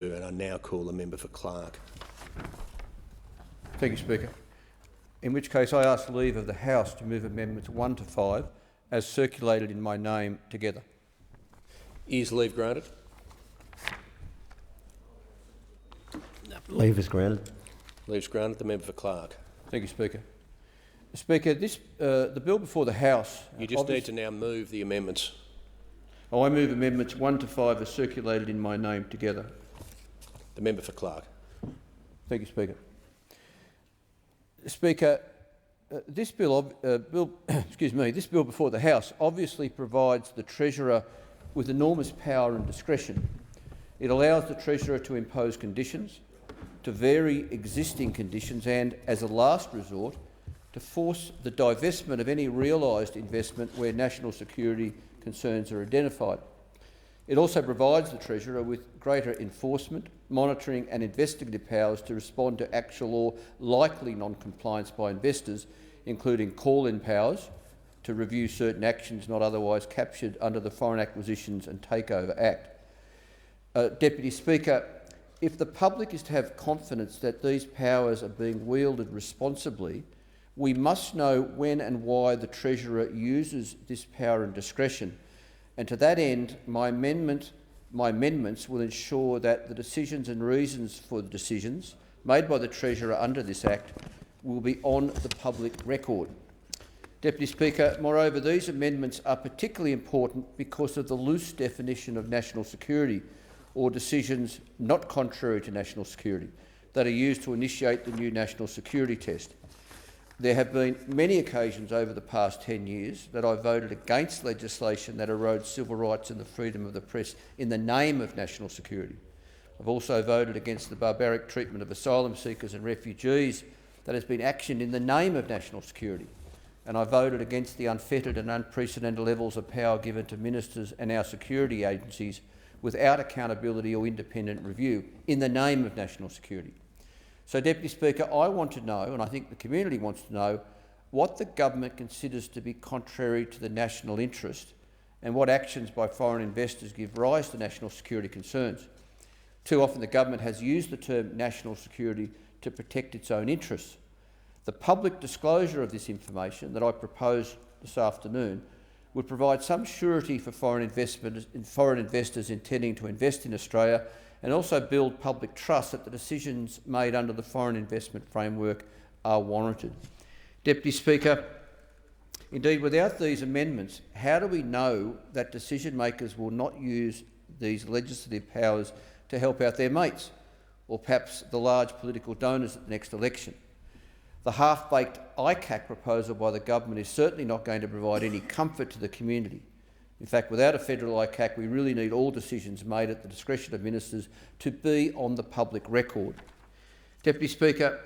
And I now call the member for Clark. Thank you, Speaker. In which case I ask leave of the House to move amendments 1 to 5 as circulated in my name together. Is leave granted? Leave is granted. Leave is granted. The member for Clark. Thank you, Speaker. Speaker, the bill before the House... You just need to now move the amendments. I move amendments 1 to 5 as circulated in my name together. The member for Clark. Thank you, Speaker. Speaker, this bill before the House obviously provides the Treasurer with enormous power and discretion. It allows the Treasurer to impose conditions, to vary existing conditions and, as a last resort, to force the divestment of any realised investment where national security concerns are identified. It also provides the Treasurer with greater enforcement, monitoring and investigative powers to respond to actual or likely non-compliance by investors, including call-in powers to review certain actions not otherwise captured under the Foreign Acquisitions and Takeover Act. Deputy Speaker, if the public is to have confidence that these powers are being wielded responsibly, we must know when and why the Treasurer uses this power and discretion. And to that end, my amendments will ensure that the decisions and reasons for the decisions made by the Treasurer under this Act will be on the public record. Deputy Speaker, moreover, these amendments are particularly important because of the loose definition of national security or decisions not contrary to national security that are used to initiate the new national security test. There have been many occasions over the past 10 years that I voted against legislation that erodes civil rights and the freedom of the press in the name of national security. I've also voted against the barbaric treatment of asylum seekers and refugees that has been actioned in the name of national security. And I voted against the unfettered and unprecedented levels of power given to ministers and our security agencies without accountability or independent review in the name of national security. So, Deputy Speaker, I want to know, and I think the community wants to know, what the government considers to be contrary to the national interest and what actions by foreign investors give rise to national security concerns. Too often the government has used the term national security to protect its own interests. The public disclosure of this information that I propose this afternoon would provide some surety for foreign investors intending to invest in Australia and also build public trust that the decisions made under the foreign investment framework are warranted. Deputy Speaker, indeed, without these amendments, how do we know that decision makers will not use these legislative powers to help out their mates, or perhaps the large political donors at the next election? The half-baked ICAC proposal by the government is certainly not going to provide any comfort to the community. In fact, without a federal ICAC, we really need all decisions made at the discretion of ministers to be on the public record. Deputy Speaker,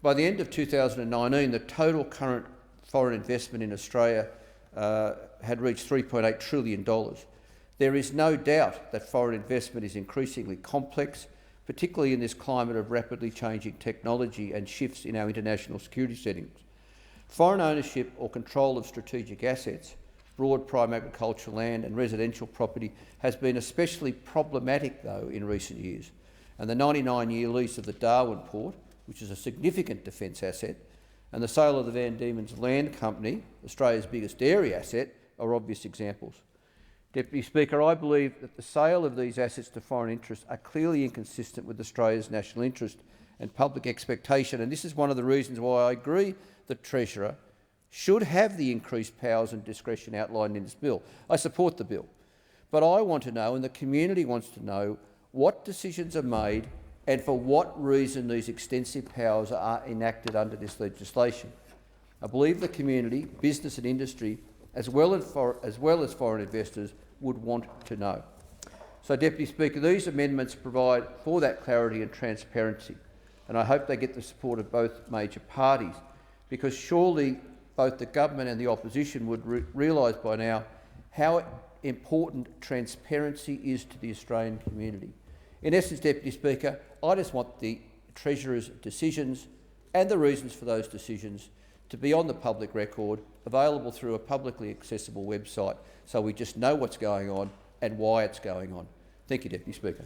by the end of 2019, the total current foreign investment in Australia had reached $3.8 trillion. There is no doubt that foreign investment is increasingly complex, particularly in this climate of rapidly changing technology and shifts in our international security settings. Foreign ownership or control of strategic assets, broad prime agricultural land and residential property has been especially problematic, though, in recent years. And the 99-year lease of the Darwin port, which is a significant defence asset, and the sale of the Van Diemen's Land Company, Australia's biggest dairy asset, are obvious examples. Deputy Speaker, I believe that the sale of these assets to foreign interests are clearly inconsistent with Australia's national interest and public expectation, and this is one of the reasons why I agree the Treasurer should have the increased powers and discretion outlined in this bill. I support the bill, but I want to know, and the community wants to know, what decisions are made and for what reason these extensive powers are enacted under this legislation. I believe the community, business and industry, as well as foreign investors, would want to know. So, Deputy Speaker, these amendments provide for that clarity and transparency, and I hope they get the support of both major parties, because surely both the government and the opposition would realise by now how important transparency is to the Australian community. In essence, Deputy Speaker, I just want the Treasurer's decisions and the reasons for those decisions to be on the public record, available through a publicly accessible website, so we just know what's going on and why it's going on. Thank you, Deputy Speaker.